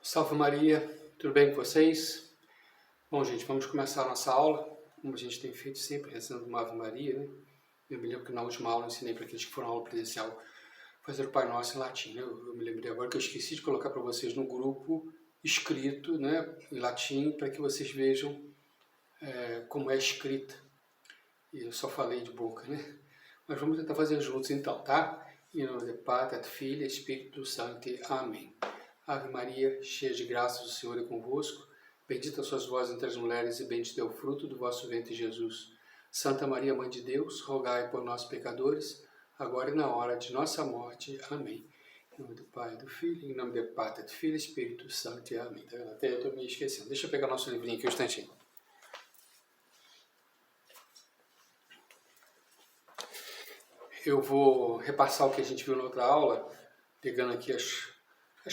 Salve Maria, tudo bem com vocês? Bom, gente, vamos começar a nossa aula, como a gente tem feito sempre, rezando uma Ave Maria, né? Eu me lembro que na última aula eu ensinei para aqueles que foram à aula presencial fazer o Pai Nosso em latim, né? Eu me lembrei agora que eu esqueci de colocar para vocês no grupo escrito, né, em latim, para que vocês vejam como é escrita. E eu só falei de boca, né? Mas vamos tentar fazer juntos então, tá? Em nome do Pai, do Filho e Espírito Santo. Amém. Ave Maria, cheia de graça, o Senhor é convosco. Bendita sois vós entre as mulheres e bendito é o fruto do vosso ventre, Jesus. Santa Maria, Mãe de Deus, rogai por nós, pecadores, agora e na hora de nossa morte. Amém. Em nome do Pai, do Filho, em nome do Pai, do Filho e Espírito Santo. Amém. Tá vendo? Até eu estou me esquecendo. Deixa eu pegar nosso livrinho aqui um instantinho. Eu vou repassar o que a gente viu na outra aula, pegando aqui as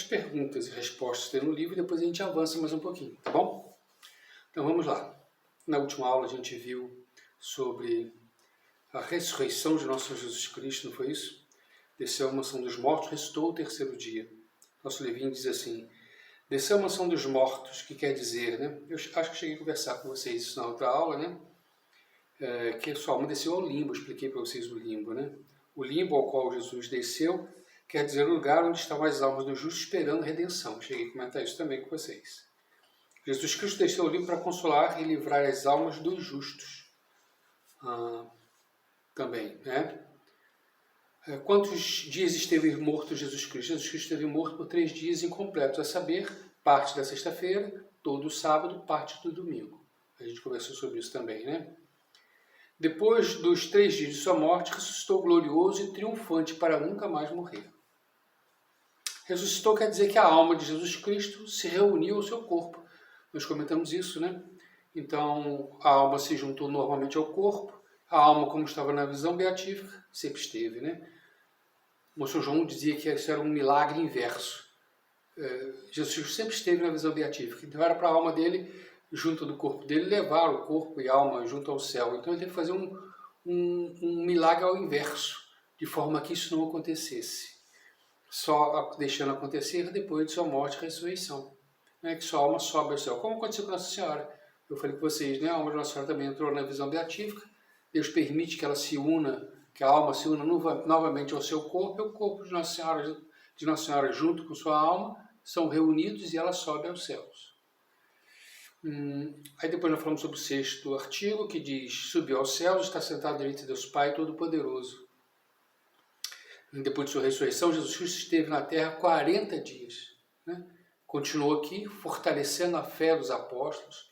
perguntas e respostas que tem no livro, e depois a gente avança mais um pouquinho, tá bom? Então vamos lá. Na última aula a gente viu sobre a ressurreição de nosso Senhor Jesus Cristo, não foi isso? Desceu à mansão dos mortos, ressuscitou o terceiro dia. Nosso livrinho diz assim: desceu à mansão dos mortos, que quer dizer, né? Eu acho que cheguei a conversar com vocês isso na outra aula, né? Que a sua alma desceu ao limbo, expliquei para vocês o limbo, né? O limbo ao qual Jesus desceu quer dizer o lugar onde estavam as almas dos justos esperando a redenção. Cheguei a comentar isso também com vocês. Jesus Cristo desceu ao limbo para consolar e livrar as almas dos justos. Também, né? Quantos dias esteve morto Jesus Cristo? Jesus Cristo esteve morto por 3 dias incompletos, a saber, parte da sexta-feira, todo o sábado, parte do domingo. A gente conversou sobre isso também, né? Depois dos 3 dias de sua morte, ressuscitou glorioso e triunfante para nunca mais morrer. Ressuscitou quer dizer que a alma de Jesus Cristo se reuniu ao seu corpo. Nós comentamos isso, né? Então, a alma se juntou normalmente ao corpo. A alma, como estava na visão beatífica, sempre esteve, né? O São João dizia que isso era um milagre inverso. Jesus Cristo sempre esteve na visão beatífica. Então, era para a alma dele, junto do corpo dele, levar o corpo e a alma junto ao céu. Então, ele teve que fazer um milagre ao inverso, de forma que isso não acontecesse. Só deixando acontecer depois de sua morte e ressurreição. Né? Que sua alma sobe ao céu. Como aconteceu com Nossa Senhora. Eu falei com vocês, né? A alma de Nossa Senhora também entrou na visão beatífica. Deus permite que ela se una, que a alma se una novamente ao seu corpo, e o corpo de Nossa Senhora junto com sua alma são reunidos e ela sobe aos céus. Aí depois nós falamos sobre o 6º artigo, que diz: subiu aos céus, está sentado à direita de Deus Pai Todo-Poderoso. Depois de sua ressurreição, Jesus Cristo esteve na terra 40 dias. Né? Continuou aqui, fortalecendo a fé dos apóstolos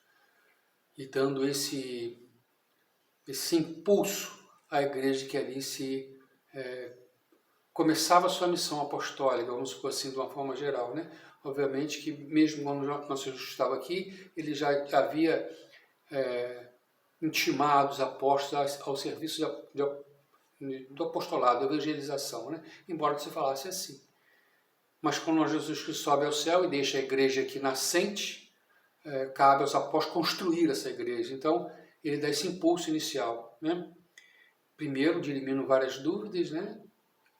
e dando esse impulso à igreja que ali começava a sua missão apostólica, vamos supor assim, de uma forma geral. Né? Obviamente que mesmo quando nosso Jesus estava aqui, ele já havia intimado os apóstolos ao serviço do apostolado, da evangelização, né? Embora se falasse assim. Mas quando Jesus Cristo sobe ao céu e deixa a igreja aqui nascente, cabe aos apóstolos construir essa igreja. Então, ele dá esse impulso inicial, né? Primeiro, dirimino várias dúvidas, né?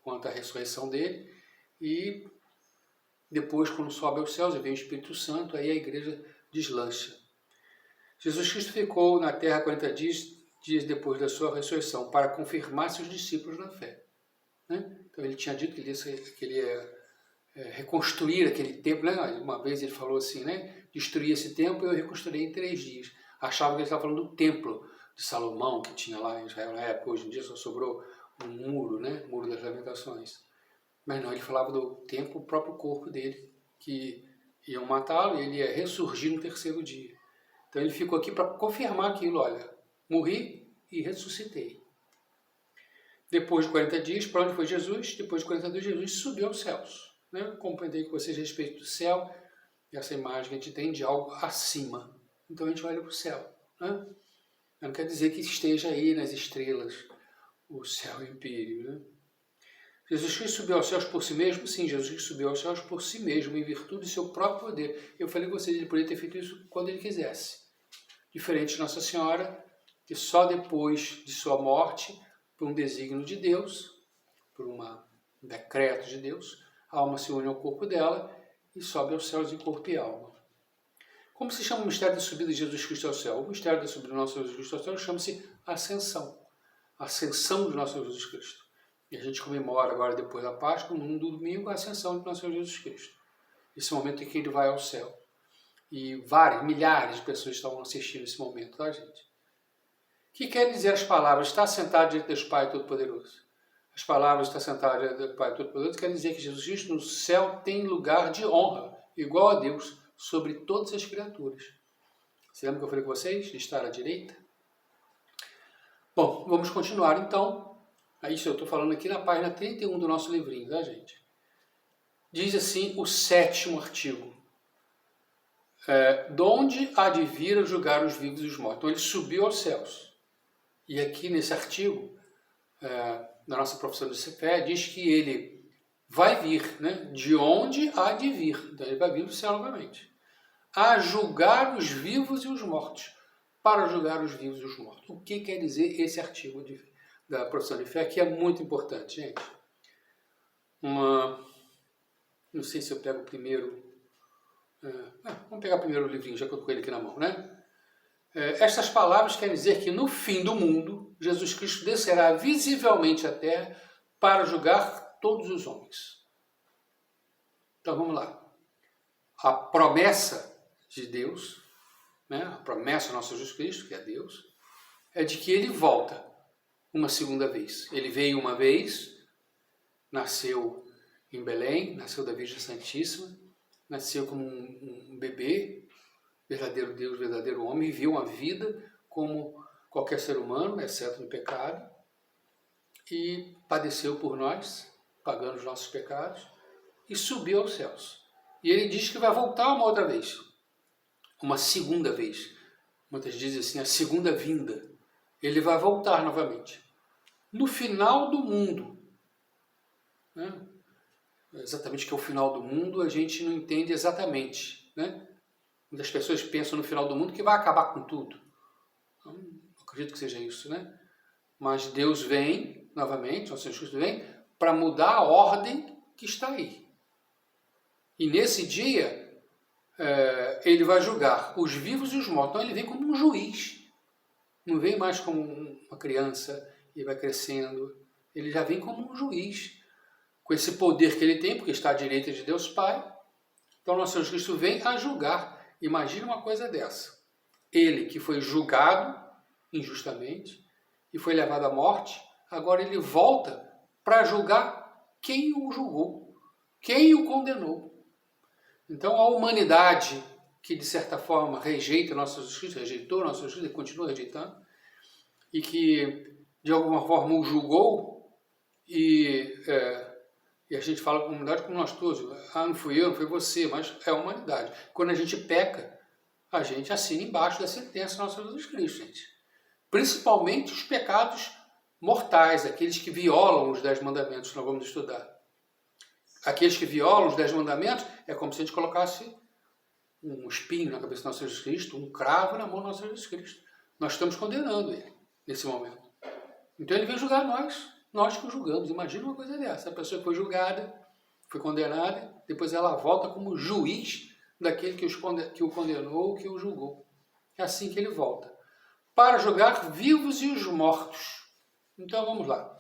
Quanto à ressurreição dele, e depois, quando sobe aos céus e vem o Espírito Santo, aí a igreja deslancha. Jesus Cristo ficou na terra 40 dias depois da sua ressurreição, para confirmar seus discípulos na fé. Né? Então ele tinha dito que ele ia reconstruir aquele templo. Né? Uma vez ele falou assim, né? Destruir esse templo e eu reconstruí em 3 dias. Achava que ele estava falando do templo de Salomão, que tinha lá em Israel na época. Hoje em dia só sobrou um muro, né? Muro das Lamentações. Mas não, ele falava do templo, o próprio corpo dele, que iam matá-lo e ele ia ressurgir no 3º dia. Então ele ficou aqui para confirmar aquilo, olha, morri e ressuscitei. Depois de 40 dias, para onde foi Jesus? Depois de 40 dias, Jesus subiu aos céus. Né? Compreendei com vocês a respeito do céu, essa imagem que a gente tem de algo acima. Então a gente olha para o céu. Né? Não quer dizer que esteja aí nas estrelas o céu empírico. Né? Jesus Cristo subiu aos céus por si mesmo? Sim, Jesus Cristo subiu aos céus por si mesmo, em virtude de seu próprio poder. Eu falei com vocês, ele poderia ter feito isso quando ele quisesse. Diferente de Nossa Senhora, que só depois de sua morte, por um desígnio de Deus, por um decreto de Deus, a alma se une ao corpo dela e sobe aos céus em corpo e alma. Como se chama o mistério da subida de Jesus Cristo ao céu? O mistério da subida do nosso Jesus Cristo ao céu chama-se ascensão. A ascensão do nosso Jesus Cristo. E a gente comemora agora, depois da Páscoa, no domingo, a ascensão do nosso Jesus Cristo. Esse momento em que ele vai ao céu. E milhares de pessoas estavam assistindo esse momento, tá, gente? O que quer dizer as palavras, está sentado diante do Pai Todo-Poderoso? As palavras, está sentado diante do Pai Todo-Poderoso, quer dizer que Jesus Cristo no céu tem lugar de honra, igual a Deus, sobre todas as criaturas. Você lembra que eu falei com vocês, de estar à direita? Bom, vamos continuar então. Isso eu estou falando aqui na página 31 do nosso livrinho, tá, gente? Diz assim o 7º artigo. Donde há de vir a julgar os vivos e os mortos. Então ele subiu aos céus. E aqui nesse artigo, na nossa profissão de fé, diz que ele vai vir, né? De onde há de vir. Então ele vai vir do céu novamente. A julgar os vivos e os mortos. Para julgar os vivos e os mortos. O que quer dizer esse artigo da profissão de fé, que é muito importante, gente? Não sei se eu pego primeiro... vamos pegar primeiro o livrinho, já que eu estou com ele aqui na mão, né? Estas palavras querem dizer que no fim do mundo, Jesus Cristo descerá visivelmente à terra para julgar todos os homens. Então vamos lá. A promessa de Deus, né? A promessa do nosso Jesus Cristo, que é Deus, é de que ele volta uma segunda vez. Ele veio uma vez, nasceu em Belém, nasceu da Virgem Santíssima, nasceu como um bebê, verdadeiro Deus, verdadeiro homem, viveu uma vida como qualquer ser humano, exceto no pecado, e padeceu por nós, pagando os nossos pecados, e subiu aos céus. E ele diz que vai voltar uma outra vez, uma segunda vez. Muitas dizem assim, a segunda vinda. Ele vai voltar novamente. No final do mundo, né? Exatamente o que é o final do mundo, a gente não entende exatamente, né? Muitas pessoas pensam no final do mundo que vai acabar com tudo. Não acredito que seja isso, né? Mas Deus vem, novamente, o Senhor Jesus vem, para mudar a ordem que está aí. E nesse dia, ele vai julgar os vivos e os mortos. Então ele vem como um juiz. Não vem mais como uma criança e vai crescendo. Ele já vem como um juiz. Com esse poder que ele tem, porque está à direita de Deus Pai. Então nosso Jesus Cristo vem a julgar. Imagina uma coisa dessa. Ele que foi julgado injustamente e foi levado à morte, agora ele volta para julgar quem o julgou, quem o condenou. Então a humanidade, que de certa forma rejeita nosso Jesus Cristo, rejeitou nosso Jesus Cristo e continua rejeitando, e que de alguma forma o julgou, e a gente fala com a humanidade como nós todos, não fui eu, não foi você, mas é a humanidade. Quando a gente peca, a gente assina embaixo da sentença do nosso Jesus Cristo, gente. Principalmente os pecados mortais, aqueles que violam os 10 mandamentos que nós vamos estudar. Aqueles que violam os 10 mandamentos é como se a gente colocasse um espinho na cabeça do nosso Jesus Cristo, um cravo na mão do nosso Jesus Cristo. Nós estamos condenando ele nesse momento. Então ele vem julgar nós que o julgamos. Imagina uma coisa dessa. A pessoa foi julgada, foi condenada, depois ela volta como juiz daquele que o condenou, que o julgou. É assim que ele volta. Para julgar vivos e os mortos. Então vamos lá.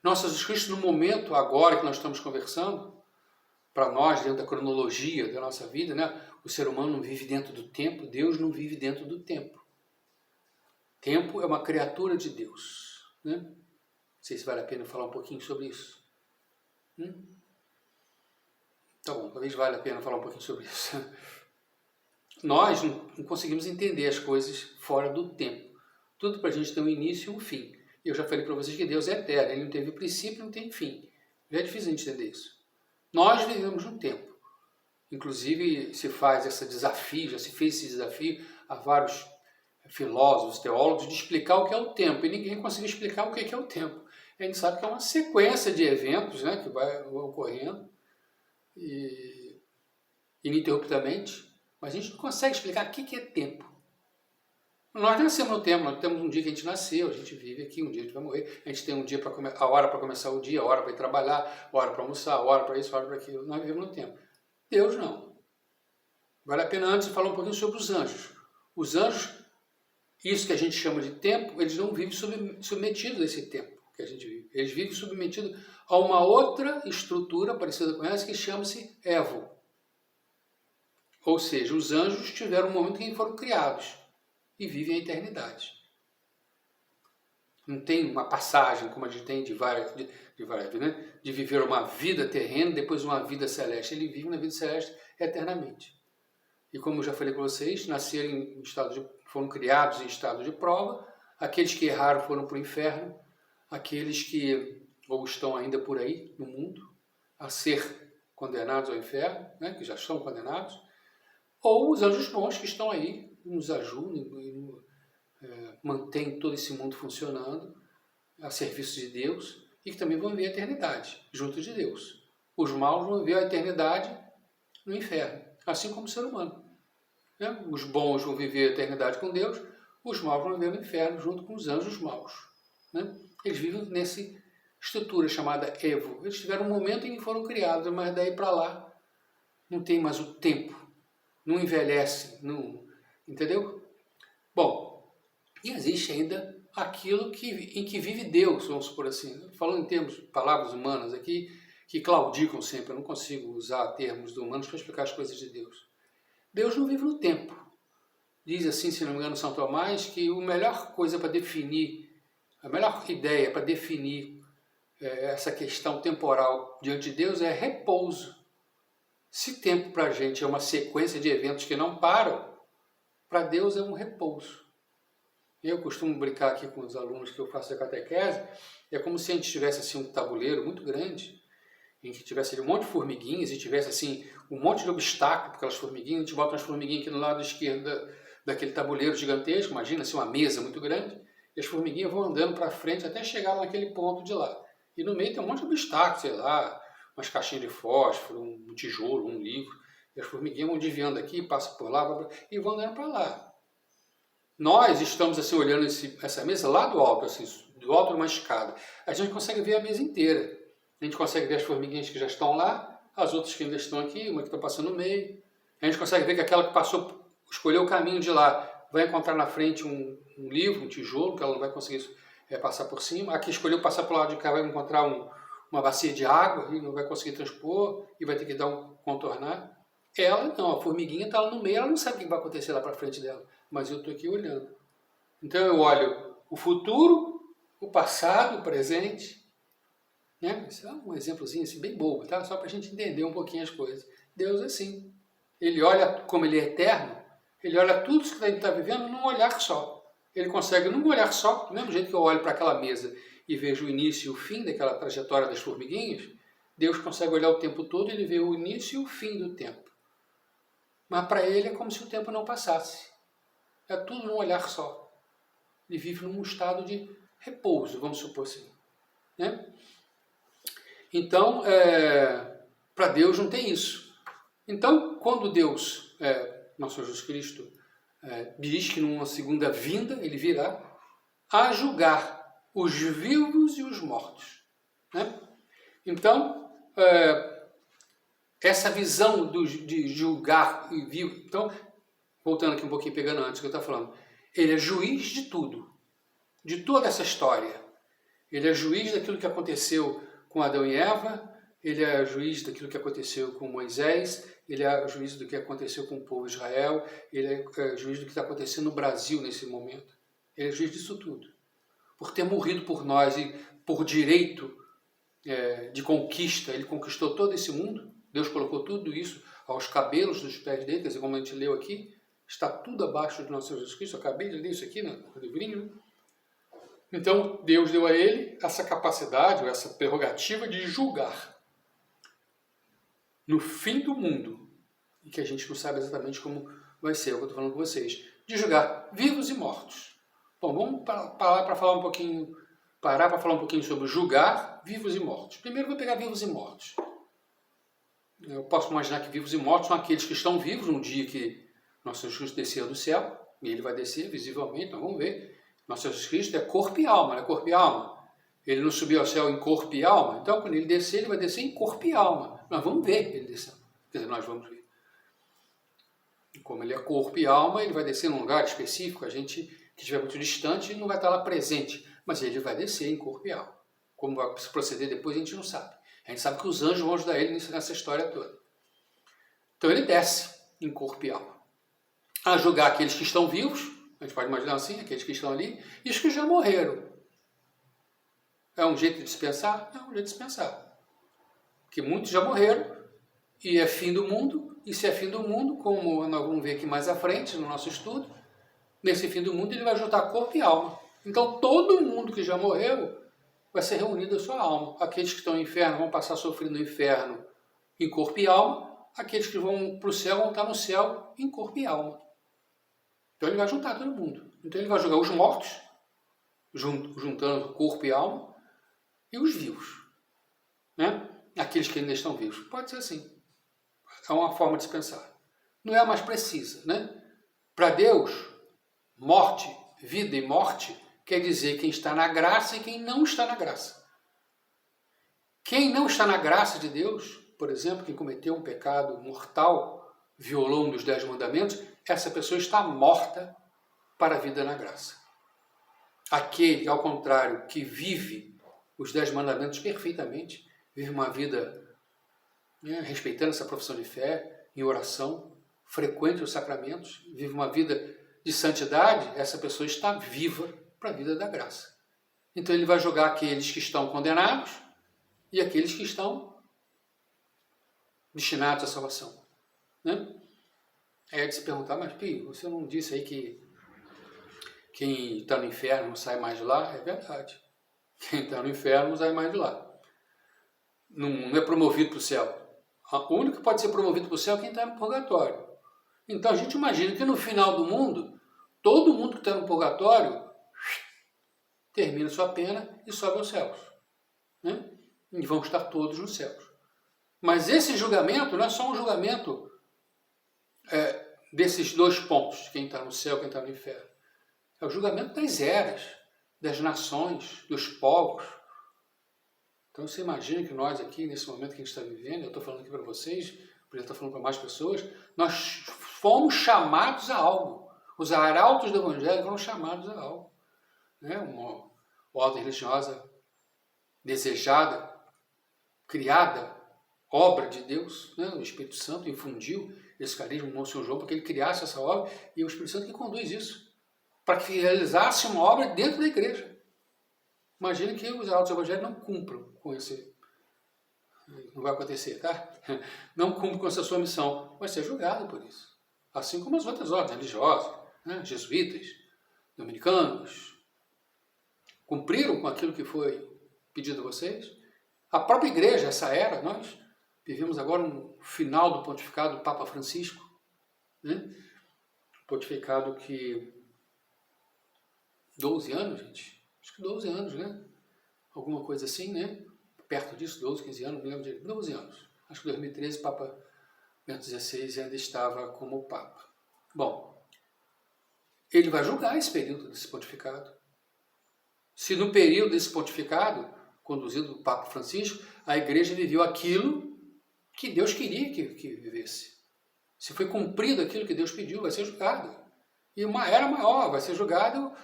Nosso Jesus Cristo, no momento agora que nós estamos conversando, para nós, dentro da cronologia da nossa vida, né? O ser humano não vive dentro do tempo, Deus não vive dentro do tempo. Tempo é uma criatura de Deus. Né? Não sei se vale a pena falar um pouquinho sobre isso. Tá bom, talvez valha a pena falar um pouquinho sobre isso. Nós não conseguimos entender as coisas fora do tempo. Tudo para a gente tem um início e um fim. Eu já falei para vocês que Deus é eterno, ele não teve princípio, não tem fim. Já é difícil a gente entender isso. Nós vivemos num tempo. Inclusive se faz esse desafio, já se fez esse desafio a vários filósofos, teólogos, de explicar o que é o tempo. E ninguém conseguiu explicar o que é o tempo. A gente sabe que é uma sequência de eventos, né, que vai ocorrendo ininterruptamente, mas a gente não consegue explicar o que é tempo. Nós nascemos no tempo, nós temos um dia que a gente nasceu, a gente vive aqui, um dia a gente vai morrer, a gente tem um dia a hora para começar o dia, a hora para ir trabalhar, a hora para almoçar, a hora para isso, a hora para aquilo. Nós vivemos no tempo. Deus não. Vale a pena antes falar um pouquinho sobre os anjos. Os anjos, isso que a gente chama de tempo, eles não vivem submetidos a esse tempo que a gente vive. Eles vivem submetidos a uma outra estrutura parecida com essa que chama-se Evo. Ou seja, os anjos tiveram um momento em que foram criados e vivem a eternidade. Não tem uma passagem como a gente tem de várias, né? De viver uma vida terrena e depois uma vida celeste. Ele vive na vida celeste eternamente. E como eu já falei para vocês, nasceram em estado foram criados em estado de prova. Aqueles que erraram foram para o inferno. Aqueles que ou estão ainda por aí no mundo a ser condenados ao inferno, né? Que já estão condenados. Ou os anjos bons que estão aí, nos ajudam e mantêm todo esse mundo funcionando a serviço de Deus e que também vão viver a eternidade junto de Deus. Os maus vão viver a eternidade no inferno, assim como o ser humano. Né? Os bons vão viver a eternidade com Deus, os maus vão viver no inferno junto com os anjos maus. Né? Eles vivem nessa estrutura chamada Evo. Eles tiveram um momento em que foram criados, mas daí para lá não tem mais o tempo. Não envelhece, não, entendeu? Bom, e existe ainda aquilo em que vive Deus, vamos supor assim. Falando em termos de palavras humanas aqui, que claudicam sempre, eu não consigo usar termos humanos para explicar as coisas de Deus. Deus não vive no tempo. Diz assim, se não me engano, São Tomás, que a melhor coisa para definir, a melhor ideia para definir essa questão temporal diante de Deus é repouso. Se tempo para a gente é uma sequência de eventos que não param, para Deus é um repouso. Eu costumo brincar aqui com os alunos que eu faço a catequese, é como se a gente tivesse assim, um tabuleiro muito grande, em que tivesse ali um monte de formiguinhas e tivesse assim, um monte de obstáculo para aquelas formiguinhas, a gente bota umas formiguinhas aqui no lado esquerdo daquele tabuleiro gigantesco, imagina assim, uma mesa muito grande, e as formiguinhas vão andando para frente até chegar naquele ponto de lá. E no meio tem um monte de obstáculos, sei lá, umas caixinhas de fósforo, um tijolo, um livro, e as formiguinhas vão desviando aqui, passam por lá, e vão andando para lá. Nós estamos assim olhando essa mesa lá do alto, assim, do alto de uma escada. A gente consegue ver a mesa inteira. A gente consegue ver as formiguinhas que já estão lá, as outras que ainda estão aqui, uma que está passando no meio. A gente consegue ver que aquela que passou, escolheu o caminho de lá, vai encontrar na frente um livro, um tijolo, que ela não vai conseguir passar por cima. A que escolheu passar para o lado de cá vai encontrar uma bacia de água e não vai conseguir transpor e vai ter que contornar. Ela não, a formiguinha está lá no meio, ela não sabe o que vai acontecer lá para frente dela, mas eu estou aqui olhando. Então eu olho o futuro, o passado, o presente, né? Isso é um exemplozinho assim, bem bobo, tá? Só para a gente entender um pouquinho as coisas. Deus é assim. Ele olha, como ele é eterno, ele olha tudo isso que a gente está vivendo num olhar só. Ele consegue, num olhar só, do mesmo jeito que eu olho para aquela mesa e vejo o início e o fim daquela trajetória das formiguinhas, Deus consegue olhar o tempo todo e ele vê o início e o fim do tempo. Mas para ele é como se o tempo não passasse. É tudo num olhar só. Ele vive num estado de repouso, vamos supor assim. Né? Então, para Deus não tem isso. Então, quando Deus, nosso Jesus Cristo, diz que numa segunda vinda ele virá a julgar os vivos e os mortos. Né? Então, essa visão de julgar e vivo... Então, voltando aqui um pouquinho, pegando antes do que eu estava falando, ele é juiz de tudo, de toda essa história. Ele é juiz daquilo que aconteceu com Adão e Eva, ele é juiz daquilo que aconteceu com Moisés, ele é juiz do que aconteceu com o povo de Israel, ele é juiz do que está acontecendo no Brasil nesse momento. Ele é juiz disso tudo. Por ter morrido por nós e por direito de conquista, ele conquistou todo esse mundo, Deus colocou tudo isso aos cabelos dos pés dele, quer dizer, como a gente leu aqui, está tudo abaixo do nosso Jesus Cristo, eu acabei de ler isso aqui no livrinho, né? Então, Deus deu a ele essa capacidade, ou essa prerrogativa de julgar no fim do mundo, e que a gente não sabe exatamente como vai ser, é o que eu estou falando com vocês, de julgar vivos e mortos. Bom, vamos parar para falar um pouquinho sobre julgar vivos e mortos. Primeiro vou pegar vivos e mortos. Eu posso imaginar que vivos e mortos são aqueles que estão vivos no dia que nosso Jesus desceu do céu, E ele vai descer visivelmente, nós vamos ver. Nosso Jesus Cristo é corpo e alma, não é corpo e alma. Ele não subiu ao céu em corpo e alma, então quando ele descer, ele vai descer em corpo e alma. Nós vamos ver ele descendo. Quer dizer, nós vamos ver. E como ele é corpo e alma, ele vai descer num lugar específico, a gente que estiver muito distante não vai estar lá presente, mas ele vai descer em corpo e alma. Como vai se proceder depois, a gente não sabe. A gente sabe que os anjos vão ajudar ele nessa história toda. Então ele desce em corpo e alma. A julgar aqueles que estão vivos, a gente pode imaginar assim, aqueles que estão ali, e os que já morreram. É um jeito de se pensar? É um jeito de se pensar. Porque muitos já morreram, e é fim do mundo, e se é fim do mundo, como nós vamos ver aqui mais à frente no nosso estudo, nesse fim do mundo ele vai juntar corpo e alma. Então todo mundo que já morreu vai ser reunido a sua alma. Aqueles que estão no inferno vão passar sofrendo no inferno em corpo e alma, aqueles que vão para o céu vão estar no céu em corpo e alma. Então ele vai juntar todo mundo. Então ele vai jogar os mortos, juntando corpo e alma, e os vivos. Né? Aqueles que ainda estão vivos. Pode ser assim. É uma forma de se pensar. Não é a mais precisa. Né? Para Deus, morte, vida e morte quer dizer quem está na graça e quem não está na graça. Quem não está na graça de Deus, por exemplo, quem cometeu um pecado mortal, violou um dos 10 mandamentos, essa pessoa está morta para a vida na graça. Aquele, ao contrário, que vive os 10 mandamentos perfeitamente, vive uma vida respeitando essa profissão de fé, em oração, frequente os sacramentos, vive uma vida de santidade, essa pessoa está viva para a vida da graça. Então ele vai jogar aqueles que estão condenados e aqueles que estão destinados à salvação. Né? É de se perguntar, mas Pio, você não disse aí que quem está no inferno não sai mais de lá? É verdade. Quem está no inferno não sai mais de lá. Não é promovido para o céu. O único que pode ser promovido para o céu é quem está no purgatório. Então a gente imagina que no final do mundo, todo mundo que está no purgatório termina sua pena e sobe aos céus. Né? E vão estar todos nos céus. Mas esse julgamento não é só um julgamento desses dois pontos, quem está no céu e quem está no inferno. É o julgamento das eras, das nações, dos povos. Então você imagina que nós aqui, nesse momento que a gente está vivendo, eu estou falando aqui para vocês, poderia estar falando para mais pessoas, nós fomos chamados a algo. Os arautos do Evangelho foram chamados a algo. Né? Uma ordem religiosa desejada, criada, obra de Deus, né? O Espírito Santo infundiu esse carisma no Senhor João para que ele criasse essa obra, e é o Espírito Santo que conduz isso, para que realizasse uma obra dentro da igreja. Imagina que os arautos do Evangelho não cumpram com esse... Não vai acontecer, tá? Não cumpram com essa sua missão. Vai ser julgado por isso. Assim como as outras ordens religiosas, né? Jesuítas, dominicanos, cumpriram com aquilo que foi pedido a vocês. A própria igreja, essa era, nós vivemos agora um final do pontificado do Papa Francisco, né? Pontificado que... 12 anos, gente? Acho que 12 anos, né? Alguma coisa assim, né? Perto disso, 12, 15 anos, não me lembro direito. 12 anos. Acho que em 2013 o Papa Bento XVI ainda estava como Papa. Bom, ele vai julgar esse período desse pontificado. Se no período desse pontificado, conduzido do Papa Francisco, a igreja viveu aquilo que Deus queria que vivesse. Se foi cumprido aquilo que Deus pediu, vai ser julgado. E uma era maior, vai ser julgado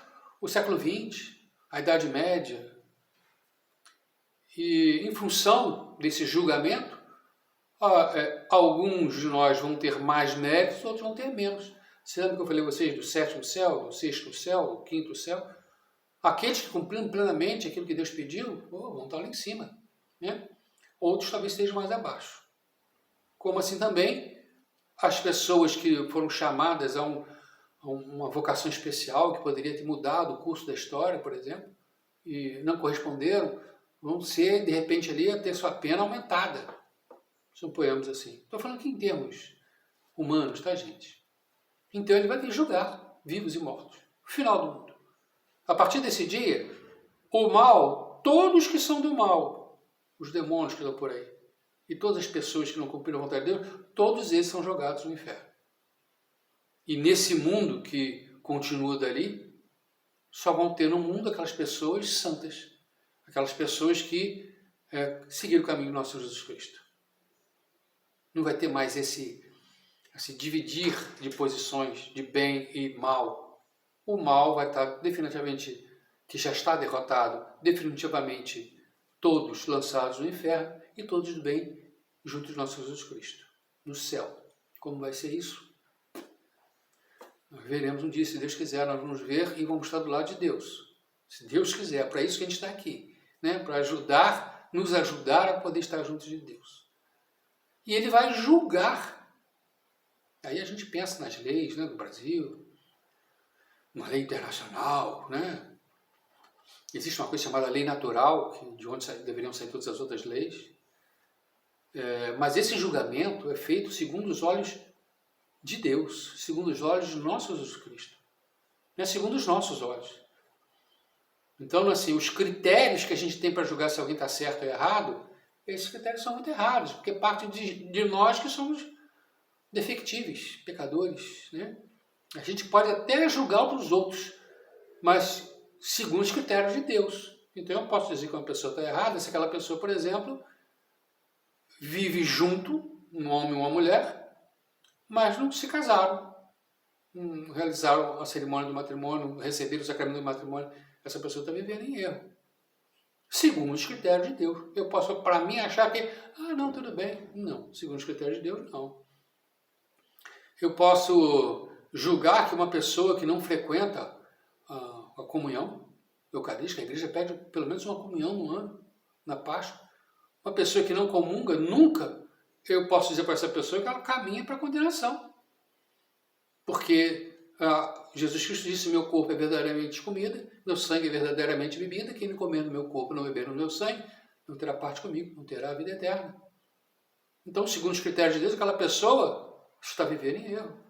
o século XX, a Idade Média. E em função desse julgamento, alguns de nós vão ter mais méritos, outros vão ter menos. Você lembra que eu falei a vocês do 7º céu, do 6º céu, do 5º céu? Aqueles que cumpriram plenamente aquilo que Deus pediu, vão estar lá em cima. Né? Outros talvez estejam mais abaixo. Como assim também as pessoas que foram chamadas a uma vocação especial, que poderia ter mudado o curso da história, por exemplo, e não corresponderam, vão ser, de repente, ali, a ter sua pena aumentada. Suponhamos assim. Estou falando aqui em termos humanos, tá, gente? Então ele vai vir julgar vivos e mortos. Final do mundo. A partir desse dia, o mal, todos que são do mal, os demônios que estão por aí, e todas as pessoas que não cumpriram a vontade de Deus, todos eles são jogados no inferno. E nesse mundo que continua dali, só vão ter no mundo aquelas pessoas santas, aquelas pessoas que seguiram o caminho do nosso Jesus Cristo. Não vai ter mais esse dividir de posições de bem e mal. O mal vai estar definitivamente, que já está derrotado, definitivamente todos lançados no inferno e todos do bem junto de nosso Jesus Cristo, no céu. Como vai ser isso? Nós veremos um dia, se Deus quiser, nós vamos ver e vamos estar do lado de Deus. Se Deus quiser, para isso que a gente está aqui, né? Para nos ajudar a poder estar juntos de Deus. E Ele vai julgar. Aí a gente pensa nas leis, né, do Brasil, uma lei internacional, né? Existe uma coisa chamada lei natural, de onde deveriam sair todas as outras leis. Mas esse julgamento é feito segundo os olhos de Deus, segundo os olhos de nosso Jesus Cristo. Não é segundo os nossos olhos. Então, assim, os critérios que a gente tem para julgar se alguém está certo ou errado, esses critérios são muito errados, porque parte de nós que somos defectíveis, pecadores, né? A gente pode até julgar os outros, mas segundo os critérios de Deus. Então, eu posso dizer que uma pessoa está errada se aquela pessoa, por exemplo, vive junto, um homem e uma mulher, mas não se casaram, não realizaram a cerimônia do matrimônio, receberam o sacramento do matrimônio. Essa pessoa está vivendo em erro, segundo os critérios de Deus. Eu posso, para mim, achar que, não, tudo bem. Não, segundo os critérios de Deus, não. Eu posso julgar que uma pessoa que não frequenta a comunhão eucarística, a igreja pede pelo menos uma comunhão no ano, na Páscoa. Uma pessoa que não comunga, nunca, eu posso dizer para essa pessoa que ela caminha para a condenação. Porque Jesus Cristo disse, meu corpo é verdadeiramente comida, meu sangue é verdadeiramente bebida, quem não comer no meu corpo, não beber no meu sangue, não terá parte comigo, não terá a vida eterna. Então, segundo os critérios de Deus, aquela pessoa está vivendo em erro.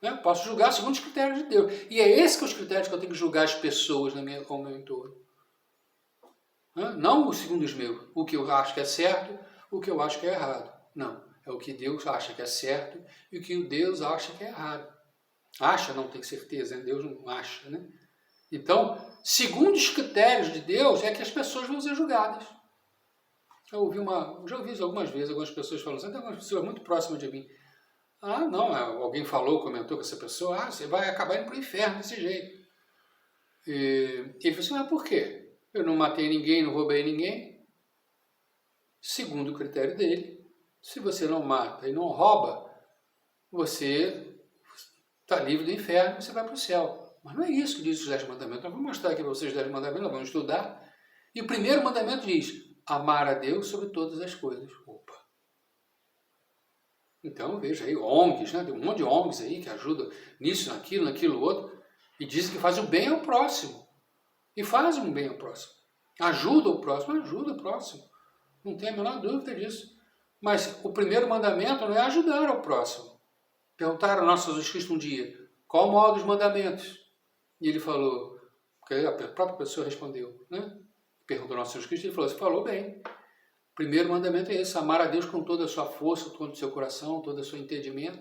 Né? Posso julgar segundo os critérios de Deus. E é esse que são os critérios que eu tenho que julgar as pessoas ao meu entorno. Não segundo os meus, o que eu acho que é certo, o que eu acho que é errado. Não, é o que Deus acha que é certo e o que Deus acha que é errado. Acha, não tem certeza, né? Deus não acha, né? Então, segundo os critérios de Deus, é que as pessoas vão ser julgadas. Já ouvi isso algumas vezes, algumas pessoas falando assim, tem algumas pessoas muito próximas de mim. Não, alguém falou, comentou com essa pessoa, você vai acabar indo para o inferno desse jeito. E ele falou assim, mas por quê? Eu não matei ninguém, não roubei ninguém. Segundo o critério dele, se você não mata e não rouba, você está livre do inferno, você vai para o céu. Mas não é isso que diz os 10 mandamentos. Nós vamos mostrar aqui para vocês os 10 mandamentos, nós vamos estudar. E o primeiro mandamento diz, amar a Deus sobre todas as coisas. Opa! Então, veja aí, ONGs, né? Tem um monte de ONGs aí que ajudam nisso, naquilo, outro, e dizem que fazem o bem ao próximo. E fazem um bem ao próximo. Ajuda o próximo. Não tem a menor dúvida disso. Mas o primeiro mandamento não é ajudar ao próximo. Perguntaram ao nosso Jesus Cristo um dia, qual o maior dos mandamentos? E ele falou, porque a própria pessoa respondeu, né? Perguntou ao nosso Jesus Cristo, ele falou, você falou bem. O primeiro mandamento é esse, amar a Deus com toda a sua força, todo o seu coração, todo o seu entendimento.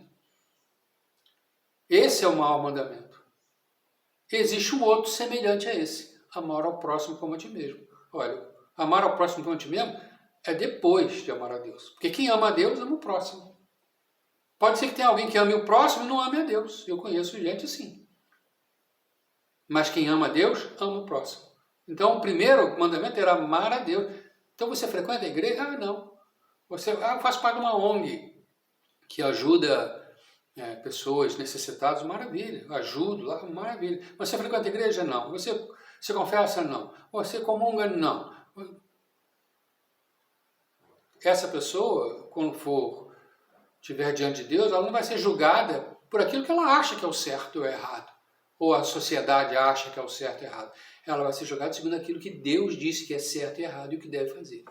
Esse é o maior mandamento. Existe um outro semelhante a esse, amar ao próximo como a ti mesmo. Olha, amar ao próximo como a ti mesmo é depois de amar a Deus. Porque quem ama a Deus, ama o próximo. Pode ser que tenha alguém que ame o próximo e não ame a Deus. Eu conheço gente assim. Mas quem ama a Deus, ama o próximo. Então, o primeiro mandamento era amar a Deus. Então, você frequenta a igreja? Não. Eu faço parte de uma ONG que ajuda pessoas necessitadas, maravilha. Ajudo lá, maravilha. Você frequenta a igreja? Não. Você confessa? Não. Você comunga? Não. Essa pessoa, quando estiver diante de Deus, ela não vai ser julgada por aquilo que ela acha que é o certo ou errado. Ou a sociedade acha que é o certo e errado. Ela vai ser julgada segundo aquilo que Deus disse que é certo e errado e o que deve fazer.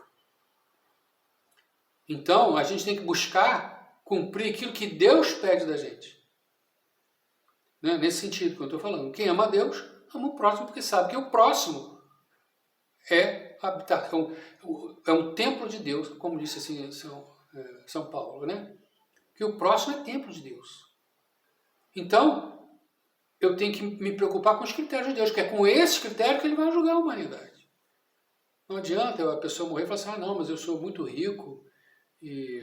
Então, a gente tem que buscar cumprir aquilo que Deus pede da gente. Né? Nesse sentido que eu estou falando. Quem ama a Deus, ama o próximo, porque sabe que o próximo é um templo de Deus, como disse assim São Paulo, né? Que o próximo é templo de Deus. Então, eu tenho que me preocupar com os critérios de Deus, porque é com esses critérios que ele vai julgar a humanidade. Não adianta a pessoa morrer e falar assim, ah não, mas eu sou muito rico e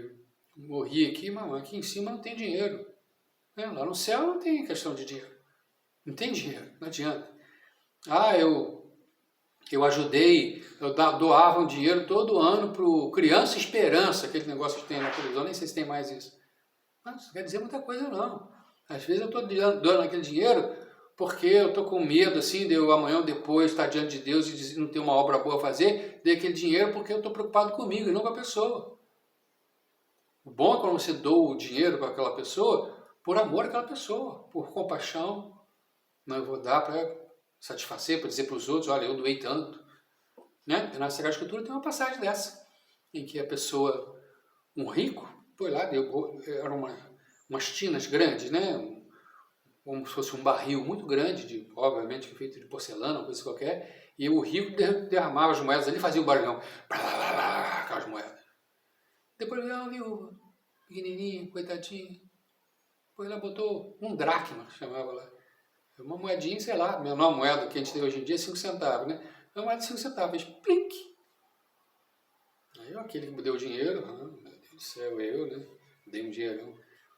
morri aqui, mas aqui em cima não tem dinheiro. Lá no céu não tem questão de dinheiro. Não tem dinheiro, não adianta. Ah, eu ajudei, eu doava um dinheiro todo ano para o Criança Esperança, aquele negócio que tem na televisão, nem sei se tem mais isso. Mas não quer dizer muita coisa não. Às vezes eu estou dando aquele dinheiro porque eu estou com medo assim, de eu amanhã ou depois estar diante de Deus e não ter uma obra boa a fazer, dei aquele dinheiro porque eu estou preocupado comigo e não com a pessoa. O bom é quando você doa o dinheiro para aquela pessoa por amor àquela pessoa, por compaixão. Não, eu vou dar para satisfazer, para dizer para os outros, olha, eu doei tanto. Né? Na Sagrada Escritura tem uma passagem dessa, em que a pessoa, um rico, foi lá, eram umas tinas grandes, né? Como se fosse um barril muito grande, obviamente feito de porcelana, coisa qualquer, e o rico derramava as moedas ali, fazia o barulhão, aquelas moedas. Depois veio uma viúva, pequenininha, coitadinha, depois ela botou um dracma, chamava lá. Uma moedinha, sei lá, a menor moeda que a gente tem hoje em dia é 5 centavos, né? Uma moeda de 5 centavos, plink! Aí aquele que me deu o dinheiro, meu Deus do céu, eu, né? Dei um dinheirão.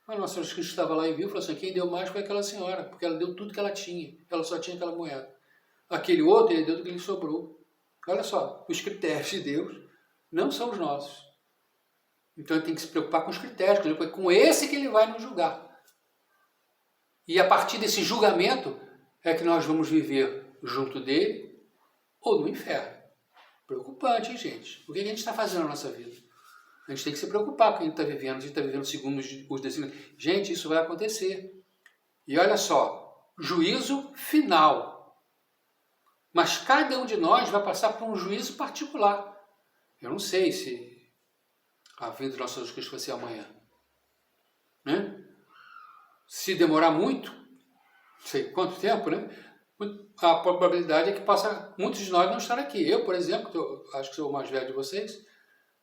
Mas Nossa Senhora Cristo estava lá e viu e falou assim, quem deu mais foi aquela senhora, porque ela deu tudo que ela tinha, ela só tinha aquela moeda. Aquele outro, ele deu tudo que lhe sobrou. Olha só, os critérios de Deus não são os nossos. Então ele tem que se preocupar com os critérios, porque é com esse que ele vai nos julgar. E a partir desse julgamento é que nós vamos viver junto dele ou no inferno. Preocupante, hein, gente? O que a gente está fazendo na nossa vida? A gente tem que se preocupar com o que a gente está vivendo. A gente está vivendo segundo os desígnios. Gente, isso vai acontecer. E olha só, juízo final. Mas cada um de nós vai passar por um juízo particular. Eu não sei se a vinda do nosso Jesus Cristo vai ser amanhã. Né? Se demorar muito, não sei quanto tempo, né? A probabilidade é que muitos de nós não estar aqui. Eu, por exemplo, que acho que sou o mais velho de vocês,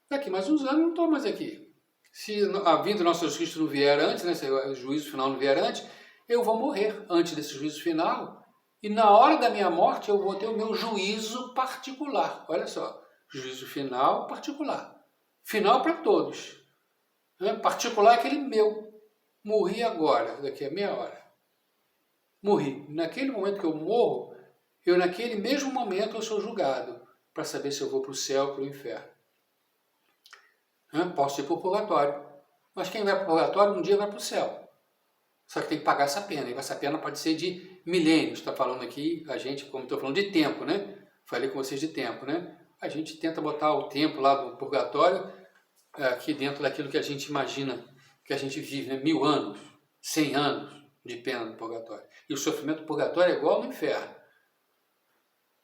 daqui mais uns anos não estou mais aqui. Se a vinda do nosso Jesus Cristo não vier antes, né, se o juízo final não vier antes, eu vou morrer antes desse juízo final. E na hora da minha morte eu vou ter o meu juízo particular. Olha só, juízo final particular. Final para todos. Né? Particular é aquele meu. Morri agora, daqui a meia hora. Morri. Naquele momento que eu morro, naquele mesmo momento eu sou julgado para saber se eu vou para o céu ou para o inferno. Posso ir para o purgatório. Mas quem vai para o purgatório um dia vai para o céu. Só que tem que pagar essa pena. E essa pena pode ser de milênios. Está falando aqui, a gente, como estou falando, de tempo, né? Falei com vocês de tempo, né? A gente tenta botar o tempo lá do purgatório aqui dentro daquilo que a gente imagina que a gente vive, né? 1000 anos, 100 anos de pena no purgatório. E o sofrimento do purgatório é igual no inferno.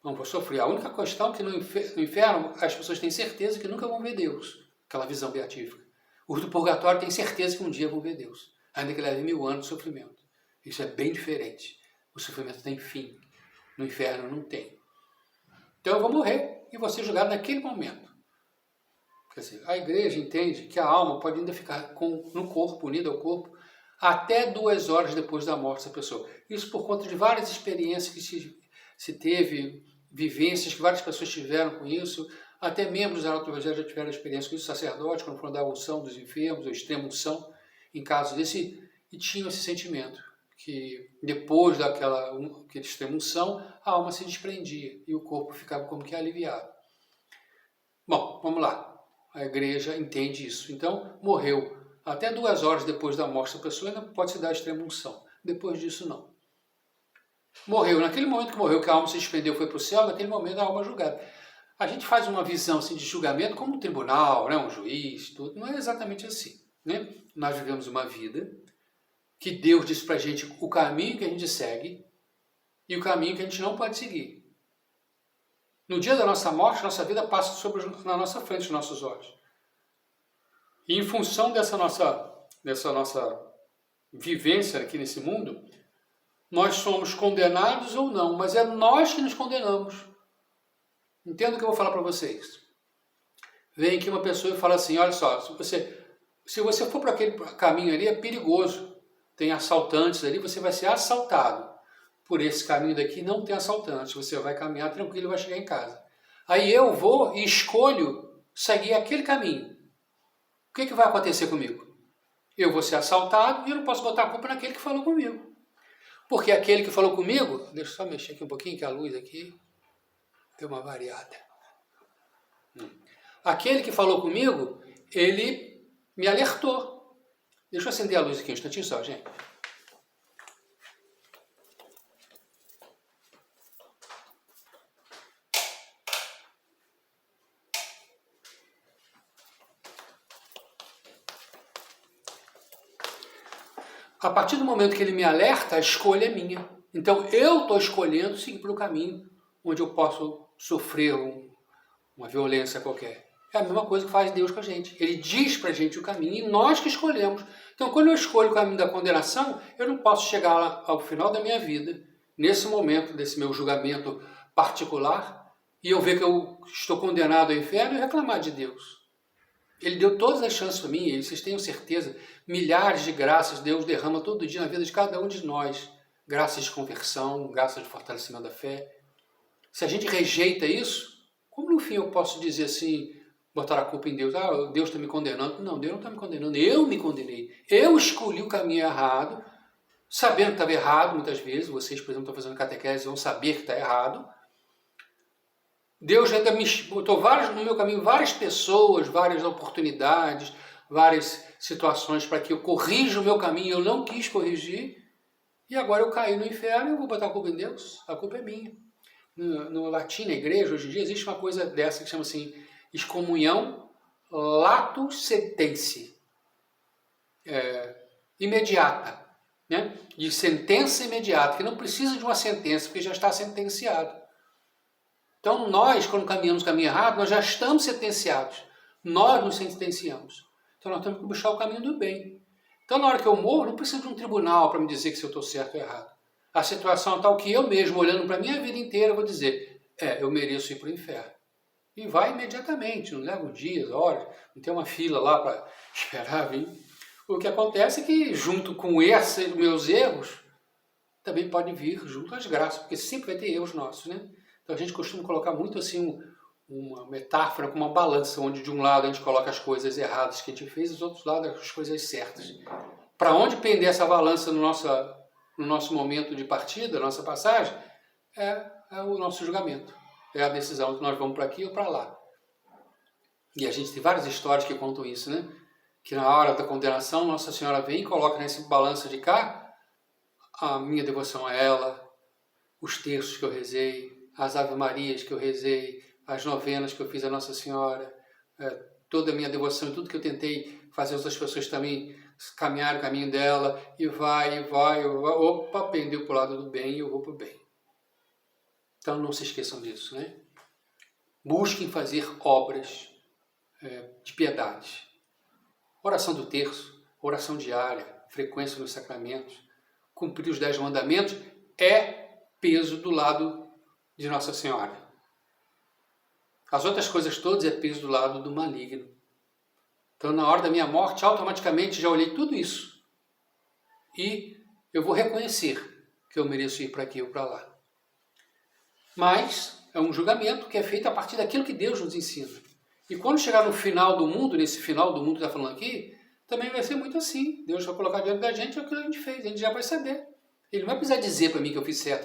Não vou sofrer. A única questão é que no inferno as pessoas têm certeza que nunca vão ver Deus. Aquela visão beatífica. Os do purgatório têm certeza que um dia vão ver Deus. Ainda que leve 1000 anos de sofrimento. Isso é bem diferente. O sofrimento tem fim. No inferno não tem. Então eu vou morrer e vou ser julgado naquele momento. Quer dizer, a igreja entende que a alma pode ainda ficar no corpo, unida ao corpo, até 2 horas depois da morte dessa pessoa. Isso por conta de várias experiências que se teve, vivências que várias pessoas tiveram com isso, até membros da Alto Evangelho já tiveram experiência com isso, sacerdotes, quando foram dar a unção dos enfermos, ou extrema unção, em caso desse, e tinham esse sentimento, que depois daquela extrema unção, a alma se desprendia e o corpo ficava como que aliviado. Bom, vamos lá. A igreja entende isso. Então, morreu. Até 2 horas depois da morte da pessoa ainda pode se dar a extrema unção. Depois disso, não. Morreu. Naquele momento que morreu, que a alma se desprendeu e foi para o céu, naquele momento a alma é julgada. A gente faz uma visão assim, de julgamento como um tribunal, né, um juiz, tudo. Não é exatamente assim. Né? Nós vivemos uma vida que Deus disse para a gente o caminho que a gente segue e o caminho que a gente não pode seguir. No dia da nossa morte, nossa vida passa na nossa frente, nos nossos olhos. E em função dessa nossa vivência aqui nesse mundo, nós somos condenados ou não, mas é nós que nos condenamos. Entenda o que eu vou falar para vocês. Vem aqui uma pessoa e fala assim, olha só, se você for para aquele caminho ali, é perigoso. Tem assaltantes ali, você vai ser assaltado. por esse caminho daqui não tem assaltantes, você vai caminhar tranquilo e vai chegar em casa. Aí eu vou e escolho seguir aquele caminho. O que vai acontecer comigo? Eu vou ser assaltado e eu não posso botar a culpa naquele que falou comigo. Porque aquele que falou comigo, deixa eu só mexer aqui um pouquinho, que a luz aqui deu uma variada. Aquele que falou comigo, ele me alertou. Deixa eu acender a luz aqui um instantinho só, gente. A partir do momento que ele me alerta, a escolha é minha. Então eu estou escolhendo seguir pelo caminho onde eu posso sofrer uma violência qualquer. É a mesma coisa que faz Deus com a gente. Ele diz pra gente o caminho e nós que escolhemos. Então quando eu escolho o caminho da condenação, eu não posso chegar lá ao final da minha vida, nesse momento desse meu julgamento particular, e eu ver que eu estou condenado ao inferno e reclamar de Deus. Ele deu todas as chances para mim, e vocês tenham certeza, milhares de graças Deus derrama todo dia na vida de cada um de nós. Graças de conversão, graças de fortalecimento da fé. Se a gente rejeita isso, como no fim eu posso dizer assim, botar a culpa em Deus? Ah, Deus está me condenando. Não, Deus não está me condenando, eu me condenei. Eu escolhi o caminho errado, sabendo que estava errado muitas vezes. Vocês, por exemplo, estão fazendo catequese, vão saber que está errado. Deus ainda me botou no meu caminho várias pessoas, várias oportunidades, várias situações para que eu corrija o meu caminho. Eu não quis corrigir e agora eu caí no inferno e eu vou botar a culpa em Deus. A culpa é minha. No latim, na igreja, hoje em dia, existe uma coisa dessa que chama assim, excomunhão lato sententia, imediata, né? De sentença imediata, que não precisa de uma sentença, porque já está sentenciado. Então nós, quando caminhamos o caminho errado, nós já estamos sentenciados. Nós nos sentenciamos. Então nós temos que buscar o caminho do bem. Então na hora que eu morro, não preciso de um tribunal para me dizer que se eu estou certo ou errado. A situação é tal que eu mesmo, olhando para a minha vida inteira, vou dizer, eu mereço ir para o inferno. E vai imediatamente, não leva dias, horas, não tem uma fila lá para esperar vir. O que acontece é que junto com esses meus erros, também pode vir junto as graças, porque sempre vai ter erros nossos, né? Então a gente costuma colocar muito assim uma metáfora com uma balança, onde de um lado a gente coloca as coisas erradas que a gente fez, e do outro lado as coisas certas. Para onde pender essa balança no nosso momento de partida, nossa passagem, é o nosso julgamento. É a decisão que nós vamos para aqui ou para lá. E a gente tem várias histórias que contam isso, né? Que na hora da condenação, Nossa Senhora vem e coloca nesse balança de cá a minha devoção a ela, os terços que eu rezei, as Ave-Marias que eu rezei, as novenas que eu fiz a Nossa Senhora, toda a minha devoção, tudo que eu tentei fazer outras pessoas também caminhar o caminho dela, e vai, opa, pendeu para o lado do bem e eu vou para o bem. Então não se esqueçam disso, né? Busquem fazer obras de piedade. Oração do terço, oração diária, frequência nos sacramentos, cumprir os 10 mandamentos é peso do lado de Nossa Senhora. As outras coisas todas é peso do lado do maligno. Então, na hora da minha morte, automaticamente já olhei tudo isso. E eu vou reconhecer que eu mereço ir para aqui ou para lá. Mas é um julgamento que é feito a partir daquilo que Deus nos ensina. E quando chegar no final do mundo, nesse final do mundo que está falando aqui, também vai ser muito assim. Deus vai colocar diante da gente aquilo que a gente fez, a gente já vai saber. Ele não vai precisar dizer para mim que eu fiz certo.